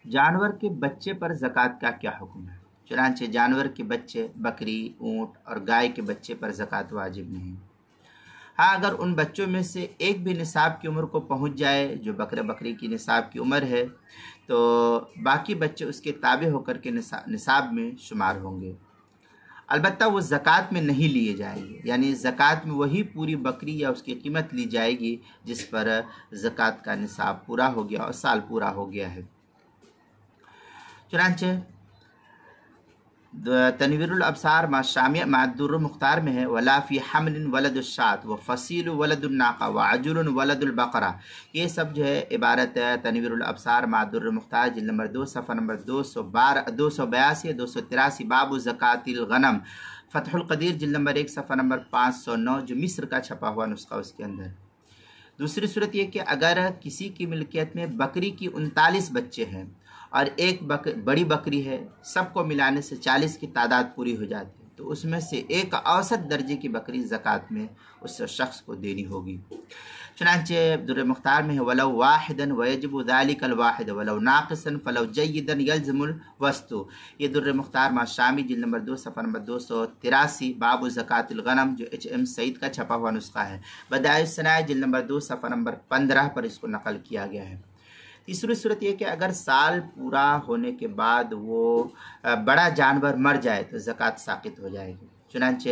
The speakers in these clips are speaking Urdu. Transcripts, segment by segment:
جانور کے بچے پر زکوٰۃ کا کیا حکم ہے؟ چنانچہ جانور کے بچے بکری، اونٹ اور گائے کے بچے پر زکوٰۃ واجب نہیں۔ ہاں، اگر ان بچوں میں سے ایک بھی نصاب کی عمر کو پہنچ جائے، جو بکری کی نصاب کی عمر ہے، تو باقی بچے اس کے تابع ہو کر کے نصاب میں شمار ہوں گے۔ البتہ وہ زکوٰۃ میں نہیں لیے جائیں گے، یعنی زکوٰۃ میں وہی پوری بکری یا اس کی قیمت لی جائے گی جس پر زکوٰۃ کا نصاب پورا ہو گیا اور سال پورا ہو گیا ہے۔ چنانچہ تنویر الابصار مع الشامیہ مع الدر المختار میں ہے ولا فی حمل ولد الشاۃ وفصیل ولد الناقہ وعجل ولد البقرہ۔ یہ سب جو ہے عبارت ہے تنویر الابصار مع الدر المختار جلد نمبر 2 صفحہ نمبر 282 283 باب زکوٰۃ الغنم، فتح القدیر جلد نمبر 1 صفحہ نمبر 509، جو مصر کا چھپا ہوا نسخہ اس کے اندر۔ دوسری صورت یہ کہ اگر کسی کی ملکیت میں بکری کی 39 بچے ہیں اور ایک بڑی بکری ہے، سب کو ملانے سے 40 کی تعداد پوری ہو جاتی ہے، تو اس میں سے ایک اوسط درجے کی بکری زکوٰۃ میں اس شخص کو دینی ہوگی۔ چنانچہ در مختار میں ہے ولو واحدا ویجب ذلك الواحد ولو ناقصا فلو جیدا یلزم الوسط۔ یہ در مختار مع شامی جلد نمبر 2 صفحہ نمبر 283 باب زکوٰۃ الغنم، جو HM سعید کا چھپا ہوا نسخہ ہے۔ بدائع الصنائع جلد نمبر 2 صفحہ نمبر 15 پر اس کو نقل کیا گیا ہے۔ تیسری صورت یہ کہ اگر سال پورا ہونے کے بعد وہ بڑا جانور مر جائے تو زکوٰۃ ساقط ہو جائے گی۔ چنانچہ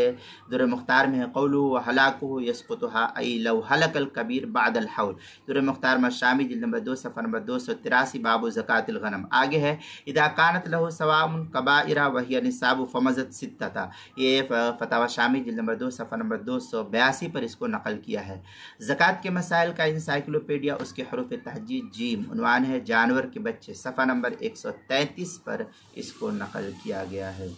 در مختار میں ہے قولہ وہلاکہ یسقطها ای لو ہلک الکبیر بعد الحول، در مختار میں شامی جلد نمبر 2 صفحہ نمبر 283 باب زکوٰۃ الغنم۔ آگے ہے اذا کانت له سواء کبائر وهي نصاب فمزت ستۃ، یہ فتاوی شامی جلد نمبر 2 صفحہ نمبر 282 پر اس کو نقل کیا ہے۔ زکوٰۃ کے مسائل کا انسائکلوپیڈیا، اس کے حروف تہجی جیم، عنوان ہے جانور کے بچے، صفحہ نمبر 133 پر اس کو نقل کیا گیا ہے۔